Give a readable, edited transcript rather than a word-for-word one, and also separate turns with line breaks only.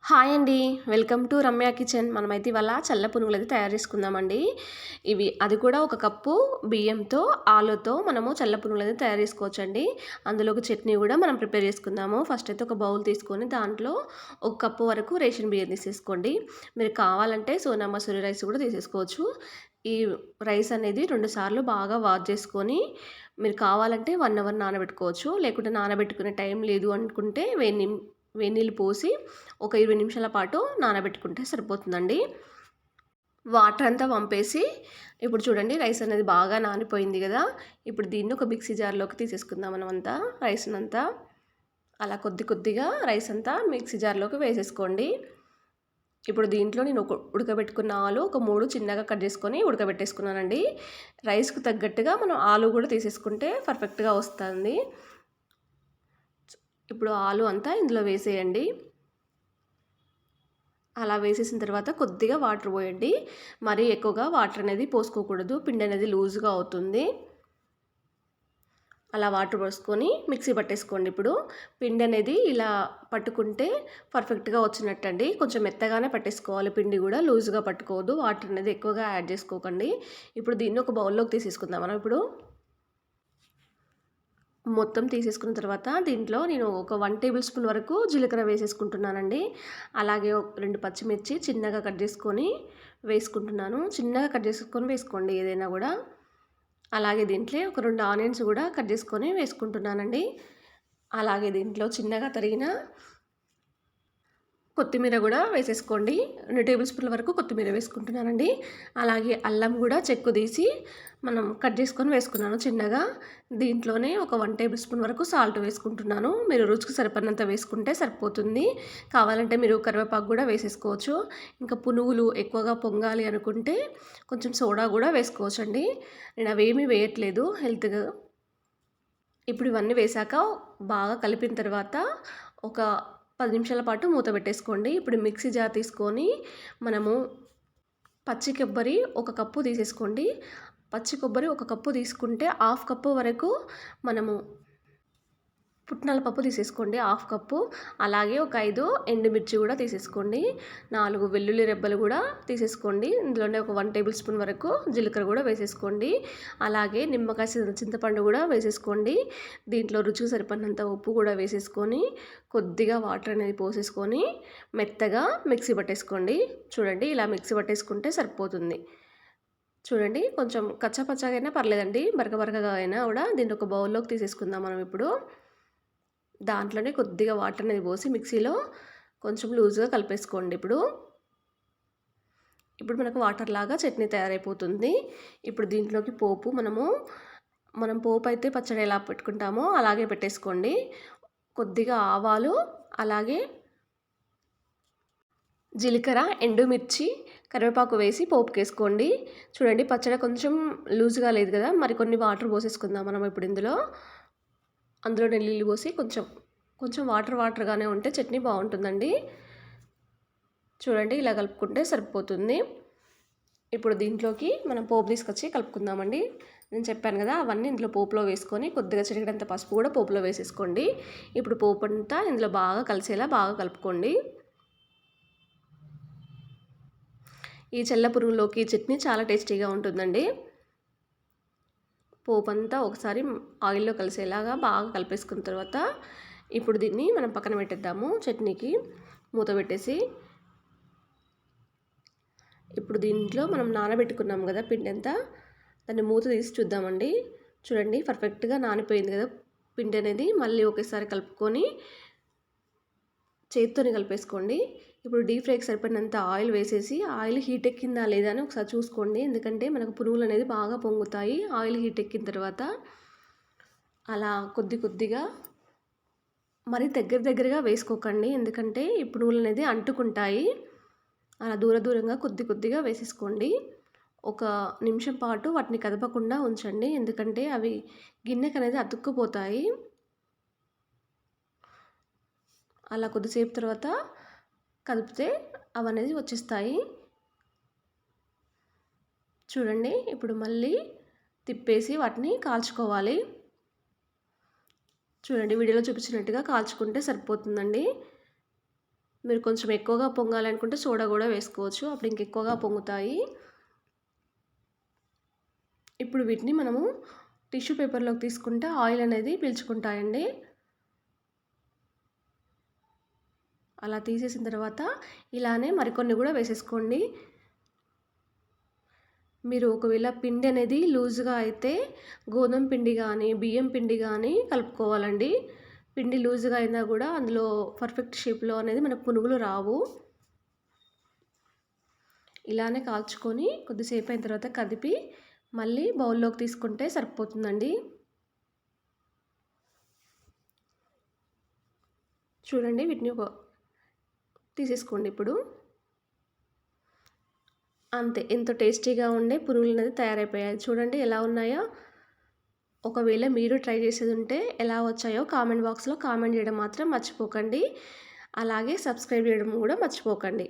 Hi అండి. Welcome to Ramya kitchen. మనమైతే ఇవాళ చల్ల పునుగులైతే తయారు చేసుకుందామండి. అది కూడా ఒక కప్పు బియ్యంతో, ఆలుతో మనము చల్ల పునుగులైతే తయారు చేసుకోవచ్చండి. అందులోకి చట్నీ కూడా మనం ప్రిపేర్ చేసుకుందాము. ఫస్ట్ అయితే ఒక బౌల్ తీసుకొని దాంట్లో ఒక కప్పు వరకు రేషన్ బియ్యం తీసేసుకోండి. మీరు కావాలంటే సోనా మసూరి రైస్ కూడా తీసేసుకోవచ్చు. ఈ రైస్ అనేది 2 సార్లు బాగా వాష్ చేసుకొని మీరు కావాలంటే 1 అవర్ నానబెట్టుకోవచ్చు. లేకుంటే నానబెట్టుకునే టైం లేదు అనుకుంటే వేడి నీళ్ళు పోసి ఒక 20 నిమిషాల పాటు నానబెట్టుకుంటే సరిపోతుందండి. వాటర్ అంతా వంపేసి ఇప్పుడు చూడండి రైస్ అనేది బాగా నానిపోయింది కదా. ఇప్పుడు దీన్ని ఒక మిక్సీ జార్లోకి తీసేసుకుందాం. మనమంతా రైస్నంతా అలా కొద్దిగా రైస్ అంతా మిక్సీ జార్లోకి వేసేసుకోండి. ఇప్పుడు దీంట్లో నేను ఒక ఉడకబెట్టుకున్న ఆలు ఒక 3 చిన్నగా కట్ చేసుకొని ఉడకబెట్టేసుకున్నానండి. రైస్కు తగ్గట్టుగా మనం ఆలు కూడా తీసేసుకుంటే పర్ఫెక్ట్గా వస్తుంది. ఇప్పుడు ఆలు అంతా ఇందులో వేసేయండి. అలా వేసేసిన తర్వాత కొద్దిగా వాటర్ పోయండి. మరీ ఎక్కువగా వాటర్ అనేది పోసుకోకూడదు, పిండి అనేది లూజ్గా అవుతుంది. అలా వాటర్ పోసుకొని మిక్సీ పట్టేసుకోండి. ఇప్పుడు పిండి అనేది ఇలా పట్టుకుంటే పర్ఫెక్ట్గా వచ్చినట్టండి. కొంచెం మెత్తగానే పట్టేసుకోవాలి, పిండి కూడా లూజ్గా పట్టుకోవద్దు. వాటర్ అనేది ఎక్కువగా యాడ్ చేసుకోకండి. ఇప్పుడు దీన్ని ఒక బౌల్లోకి తీసేసుకుందాం మనం. ఇప్పుడు మొత్తం తీసేసుకున్న తర్వాత దీంట్లో నేను ఒక 1 టేబుల్ స్పూన్ వరకు జీలకర్ర వేసేసుకుంటున్నానండి. అలాగే 2 పచ్చిమిర్చి చిన్నగా కట్ చేసుకొని వేసుకుంటున్నాను. చిన్నగా కట్ చేసుకొని వేసుకోండి ఏదైనా కూడా. అలాగే దీంట్లో ఒక 2 ఆనియన్స్ కూడా కట్ చేసుకొని వేసుకుంటున్నానండి. అలాగే దీంట్లో చిన్నగా తరిగిన కొత్తిమీర కూడా వేసేసుకోండి. 2 టేబుల్ స్పూన్ల వరకు కొత్తిమీర వేసుకుంటున్నానండి. అలాగే అల్లం కూడా చెక్కు తీసి మనం కట్ చేసుకొని వేసుకున్నాను చిన్నగా. దీంట్లోనే ఒక 1 టేబుల్ స్పూన్ వరకు సాల్ట్ వేసుకుంటున్నాను. మీరు రుచికి సరిపడినంత వేసుకుంటే సరిపోతుంది. కావాలంటే మీరు కరివేపాకు కూడా వేసేసుకోవచ్చు. ఇంకా పునుగులు ఎక్కువగా పొంగాలి అనుకుంటే కొంచెం సోడా కూడా వేసుకోవచ్చండి. నేను అవేమీ వేయట్లేదు హెల్త్‌గా. ఇప్పుడు ఇవన్నీ వేశాక బాగా కలిపిన తర్వాత ఒక 10 నిమిషాల పాటు మూత పెట్టేసుకోండి. ఇప్పుడు మిక్సీ జార్ తీసుకొని మనము పచ్చి కొబ్బరి ఒక కప్పు తీసేసుకోండి. పచ్చి కొబ్బరి ఒక కప్పు తీసుకుంటే హాఫ్ కప్పు వరకు మనము పుట్నాల పప్పు తీసేసుకోండి, హాఫ్ కప్పు. అలాగే ఒక 5 ఎండుమిర్చి కూడా తీసేసుకోండి. 4 వెల్లుల్లి రెబ్బలు కూడా తీసేసుకోండి. ఇందులోనే ఒక 1 టేబుల్ స్పూన్ వరకు జీలకర్ర కూడా వేసేసుకోండి. అలాగే నిమ్మకాయ చింతపండు కూడా వేసేసుకోండి. దీంట్లో రుచికి సరిపడినంత ఉప్పు కూడా వేసేసుకొని కొద్దిగా వాటర్ అనేది పోసేసుకొని మెత్తగా మిక్సీ పట్టేసుకోండి. చూడండి ఇలా మిక్సీ పట్టేసుకుంటే సరిపోతుంది. చూడండి కొంచెం కచ్చాపచ్చాగా అయినా పర్లేదండి, బరకగా అయినా కూడా దీన్ని ఒక బౌల్లోకి తీసేసుకుందాం మనం. ఇప్పుడు దాంట్లోనే కొద్దిగా వాటర్ అనేది పోసి మిక్సీలో కొంచెం లూజ్గా కలిపేసుకోండి. ఇప్పుడు మనకు వాటర్ లాగా చట్నీ తయారైపోతుంది. ఇప్పుడు దీంట్లోకి పోపు మనం పోపు అయితే పచ్చడి ఎలా పెట్టుకుంటామో అలాగే పెట్టేసుకోండి. కొద్దిగా ఆవాలు, అలాగే జీలకర్ర, ఎండుమిర్చి, కరివేపాకు వేసి పోపుకేసుకోండి. చూడండి పచ్చడి కొంచెం లూజ్గా లేదు కదా, మరికొన్ని వాటర్ పోసేసుకుందాం మనం. ఇప్పుడు అందులో నీళ్ళు పోసి కొంచెం వాటర్గానే ఉంటే చట్నీ బాగుంటుందండి. చూడండి ఇలా కలుపుకుంటే సరిపోతుంది. ఇప్పుడు దీంట్లోకి మనం పోపు తీసుకొచ్చి కలుపుకుందామండి. నేను చెప్పాను కదా అవన్నీ ఇందులో పోపులో వేసుకొని కొద్దిగా చిటికెడంత పసుపు కూడా పోపులో వేసేసుకోండి. ఇప్పుడు పోపు అంతా ఇందులో బాగా కలిసేలా బాగా కలుపుకోండి. ఈ చల్ల పురుగులోకి చట్నీ చాలా టేస్టీగా ఉంటుందండి. పోపు అంతా ఒకసారి ఆయిల్లో కలిసేలాగా బాగా కలిపేసుకున్న తర్వాత ఇప్పుడు దీన్ని మనం పక్కన పెట్టేద్దాము. చట్నీకి మూత పెట్టేసి ఇప్పుడు దీంట్లో మనం నానబెట్టుకున్నాం కదా పిండి అంతా, దాన్ని మూత తీసి చూద్దామండి. చూడండి పర్ఫెక్ట్గా నానిపోయింది కదా పిండి అనేది. మళ్ళీ ఒకేసారి కలుపుకొని చేత్తోని కలిపేసుకోండి. ఇప్పుడు డీప్ ఫ్రైకి సరిపడినంత ఆయిల్ వేసేసి ఆయిల్ హీట్ ఎక్కిందా లేదా అని ఒకసారి చూసుకోండి. ఎందుకంటే మనకు పునుగులు అనేది బాగా పొంగుతాయి ఆయిల్ హీట్ ఎక్కిన తర్వాత. అలా కొద్దిగా మరి దగ్గరగా వేసుకోకండి, ఎందుకంటే ఈ పునుగులు అనేది అంటుకుంటాయి. అలా దూరంగా కొద్దిగా వేసేసుకోండి. ఒక నిమిషం పాటు వాటిని కదపకుండా ఉంచండి, ఎందుకంటే అవి గిన్నెకి అనేది అతుక్కుపోతాయి. అలా కొద్దిసేపు తర్వాత కదిపితే అవనేది వచ్చేస్తాయి. చూడండి ఇప్పుడు మళ్ళీ తిప్పేసి వాటిని కాల్చుకోవాలి. చూడండి వీడియోలో చూపించినట్టుగా కాల్చుకుంటే సరిపోతుందండి. మీరు కొంచెం ఎక్కువగా పొంగాలనుకుంటే సోడా కూడా వేసుకోవచ్చు, అప్పుడు ఇంకెక్కువగా పొంగుతాయి. ఇప్పుడు వీటిని మనము టిష్యూ పేపర్లోకి తీసుకుంటే ఆయిల్ అనేది పీల్చుకుంటాయండి. అలా తీసేసిన తర్వాత ఇలానే మరికొన్ని కూడా వేసేసుకోండి. మీరు ఒకవేళ పిండి అనేది లూజ్గా అయితే గోధుమ పిండి కానీ బియ్యం పిండి కానీ కలుపుకోవాలండి. పిండి లూజ్గా అయినా కూడా అందులో పర్ఫెక్ట్ షేప్లో అనేది మనకు పునుగులు రావు. ఇలానే కాల్చుకొని కొద్దిసేపు అయిన తర్వాత కదిపి మళ్ళీ బౌల్లోకి తీసుకుంటే సరిపోతుందండి. చూడండి వీటిని తీసేసుకోండి ఇప్పుడు. అంతే, ఎంతో టేస్టీగా ఉండే పునుగులు అనేది తయారైపోయాయి. చూడండి ఎలా ఉన్నాయో. ఒకవేళ మీరు ట్రై చేసేది ఉంటే ఎలా వచ్చాయో కామెంట్ బాక్స్లో కామెంట్ చేయడం మాత్రం మర్చిపోకండి. అలాగే సబ్స్క్రైబ్ చేయడం కూడా మర్చిపోకండి.